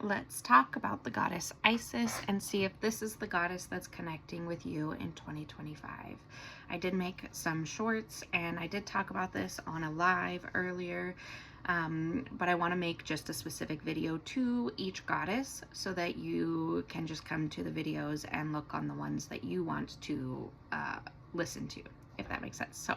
let's talk about the goddess Isis and see if this is the goddess that's connecting with you in 2025. I did make some shorts and I did talk about this on a live earlier, but I want to make just a specific video to each goddess so that you can just come to the videos and look on the ones that you want to listen to, if that makes sense. So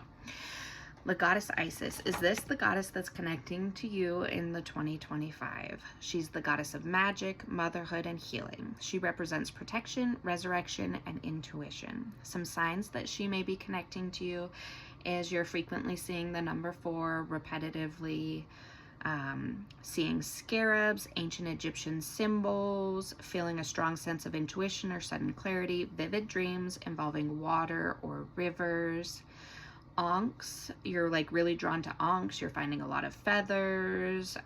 the goddess Isis, is this the goddess that's connecting to you in the 2025? She's the goddess of magic, motherhood, and healing. She represents protection, resurrection, and intuition. Some signs that she may be connecting to you is you're frequently seeing the number 4 repetitively, seeing scarabs, ancient Egyptian symbols, feeling a strong sense of intuition or sudden clarity, vivid dreams involving water or rivers. Ankhs, you're like really drawn to ankhs. You're finding a lot of feathers,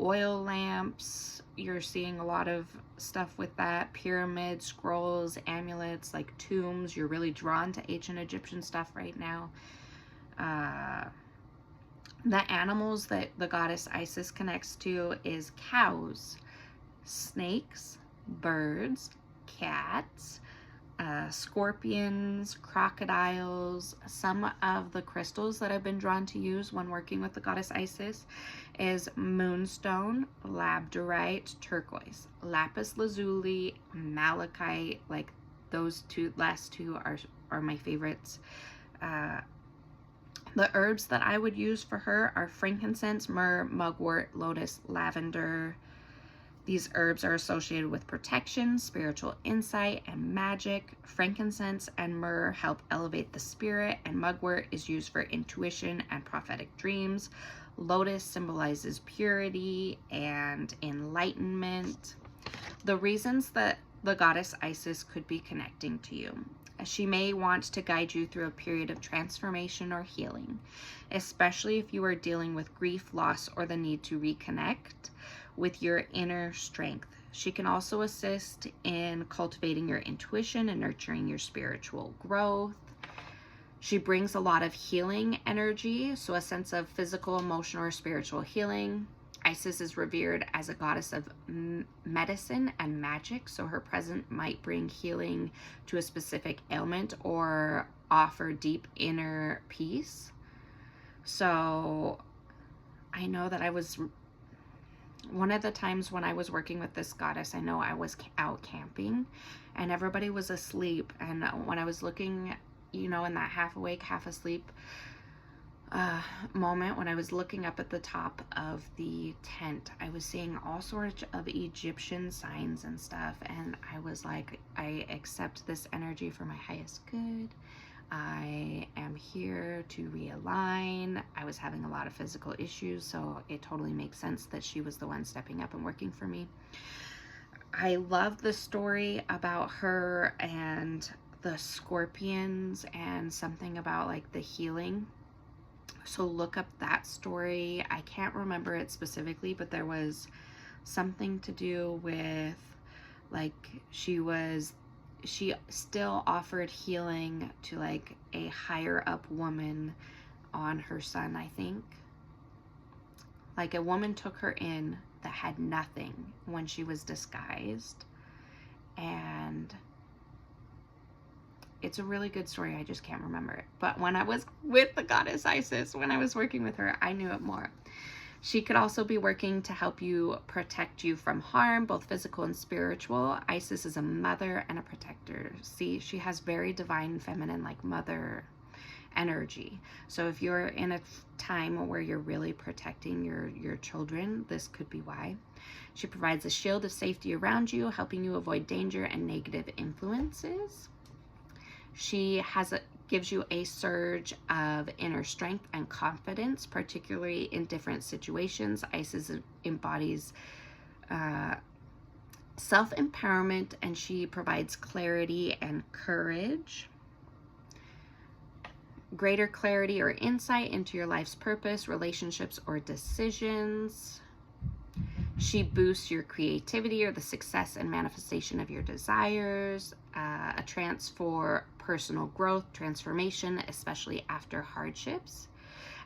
oil lamps. You're seeing a lot of stuff with that. Pyramids, scrolls, amulets, like tombs. You're really drawn to ancient Egyptian stuff right now. The animals that the goddess Isis connects to is cows, snakes, birds, cats, scorpions, crocodiles. Some of the crystals that I've been drawn to use when working with the goddess Isis is moonstone, labradorite, turquoise, lapis lazuli, malachite. Like those last two are my favorites. The herbs that I would use for her are frankincense, myrrh, mugwort, lotus, lavender. These herbs are associated with protection, spiritual insight, and magic. Frankincense and myrrh help elevate the spirit, and mugwort is used for intuition and prophetic dreams. Lotus symbolizes purity and enlightenment. The reasons that the goddess Isis could be connecting to you. She may want to guide you through a period of transformation or healing, especially if you are dealing with grief, loss, or the need to reconnect with your inner strength. She can also assist in cultivating your intuition and nurturing your spiritual growth. She brings a lot of healing energy, so a sense of physical, emotional, or spiritual healing. Isis is revered as a goddess of medicine and magic, so her presence might bring healing to a specific ailment or offer deep inner peace. So I know that one of the times when I was working with this goddess, I know I was out camping and everybody was asleep. And when I was looking, in that half awake, half asleep moment, when I was looking up at the top of the tent, I was seeing all sorts of Egyptian signs and stuff. And I was like, I accept this energy for my highest good. I am here to realign. I was having a lot of physical issues, so it totally makes sense that she was the one stepping up and working for me. I love the story about her and the scorpions and something about like the healing. So look up that story. I can't remember it specifically, but there was something to do with like she still offered healing to like a higher up woman on her son, I think. Like a woman took her in that had nothing when she was disguised. And it's a really good story. I just can't remember it. But when I was with the goddess Isis, when I was working with her, I knew it more. She could also be working to help you protect you from harm, both physical and spiritual. Isis is a mother and a protector. See, she has very divine feminine, like mother energy. So if you're in a time where you're really protecting your children, this could be why. She provides a shield of safety around you, helping you avoid danger and negative influences. She gives you a surge of inner strength and confidence, particularly in different situations. Isis embodies self-empowerment, and she provides clarity and courage. Greater clarity or insight into your life's purpose, relationships, or decisions. She boosts your creativity or the success and manifestation of your desires. A trance for personal growth, transformation, especially after hardships.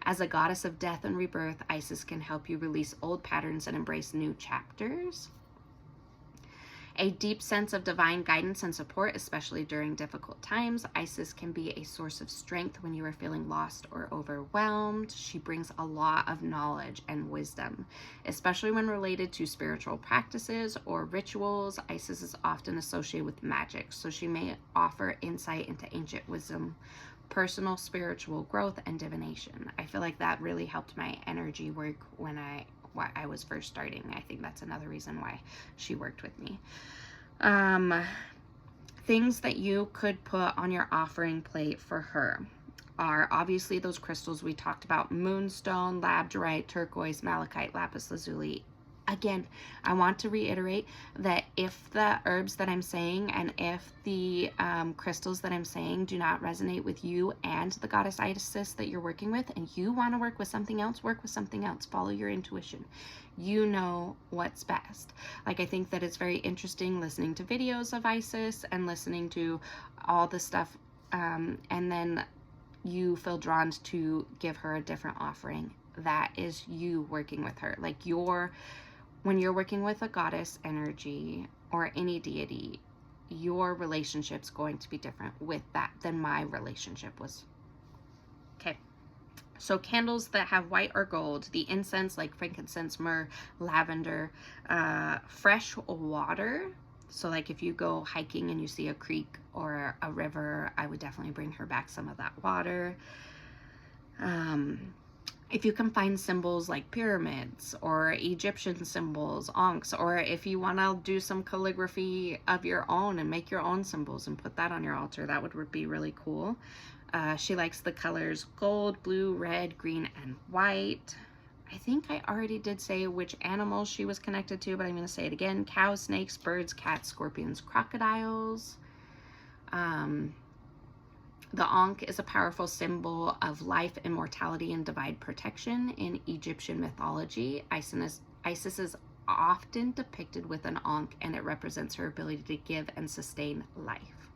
As a goddess of death and rebirth, Isis can help you release old patterns and embrace new chapters. A deep sense of divine guidance and support, especially during difficult times. Isis can be a source of strength when you are feeling lost or overwhelmed. She brings a lot of knowledge and wisdom, especially when related to spiritual practices or rituals. Isis is often associated with magic, so she may offer insight into ancient wisdom, personal spiritual growth, and divination. I feel like that really helped my energy work when I was first starting. I think that's another reason why she worked with me. Things that you could put on your offering plate for her are obviously those crystals we talked about: moonstone, labradorite, turquoise, malachite, lapis lazuli. Again, I want to reiterate that if the herbs that I'm saying and if the crystals that I'm saying do not resonate with you and the goddess Isis that you're working with, and you want to work with something else, work with something else. Follow your intuition. You know what's best. Like, I think that it's very interesting listening to videos of Isis and listening to all the stuff, and then you feel drawn to give her a different offering. That is you working with her. Like, when you're working with a goddess energy or any deity, your relationship's going to be different with that than my relationship was. Okay. So candles that have white or gold, the incense like frankincense, myrrh, lavender, fresh water. So like if you go hiking and you see a creek or a river, I would definitely bring her back some of that water. If you can find symbols like pyramids or Egyptian symbols, ankhs, or if you want to do some calligraphy of your own and make your own symbols and put that on your altar, that would be really cool. She likes the colors gold, blue, red, green, and white. I think I already did say which animals she was connected to, but I'm going to say it again: cows, snakes, birds, cats, scorpions, crocodiles. The ankh is a powerful symbol of life, immortality, and divine protection in Egyptian mythology. Isis is often depicted with an ankh, and it represents her ability to give and sustain life.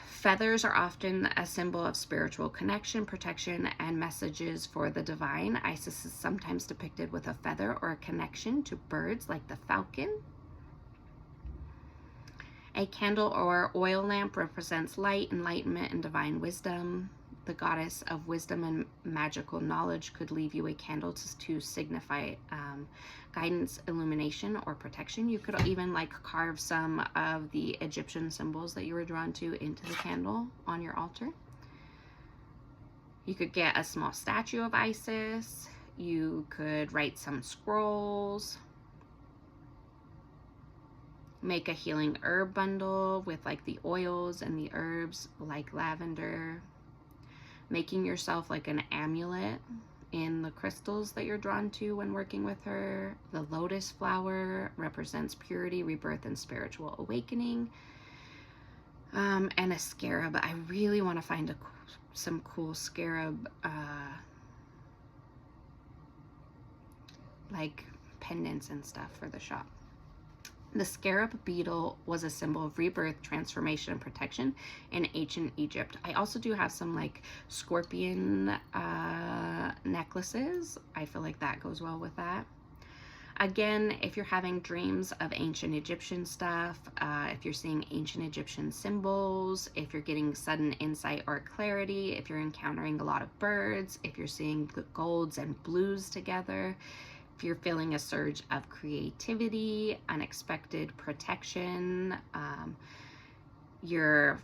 Feathers are often a symbol of spiritual connection, protection, and messages for the divine. Isis is sometimes depicted with a feather or a connection to birds like the falcon. A candle or oil lamp represents light, enlightenment, and divine wisdom. The goddess of wisdom and magical knowledge could leave you a candle to signify guidance, illumination, or protection. You could even like carve some of the Egyptian symbols that you were drawn to into the candle on your altar. You could get a small statue of Isis. You could write some scrolls. Make a healing herb bundle with like the oils and the herbs like lavender. Making yourself like an amulet in the crystals that you're drawn to when working with her. The lotus flower represents purity, rebirth, and spiritual awakening. And a scarab. I really want to find some cool scarab like pendants and stuff for the shop. The scarab beetle was a symbol of rebirth, transformation, and protection in ancient Egypt. I also do have some like scorpion necklaces. I feel like that goes well with that. Again, if you're having dreams of ancient Egyptian stuff, if you're seeing ancient Egyptian symbols, if you're getting sudden insight or clarity, if you're encountering a lot of birds, if you're seeing the golds and blues together, if you're feeling a surge of creativity, unexpected protection, you're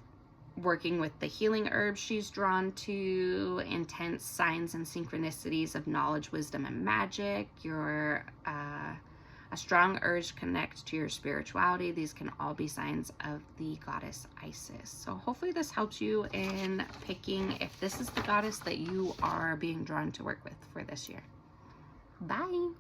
working with the healing herbs she's drawn to, intense signs and synchronicities of knowledge, wisdom, and magic, you're a strong urge to connect to your spirituality. These can all be signs of the goddess Isis. So hopefully this helps you in picking if this is the goddess that you are being drawn to work with for this year. Bye.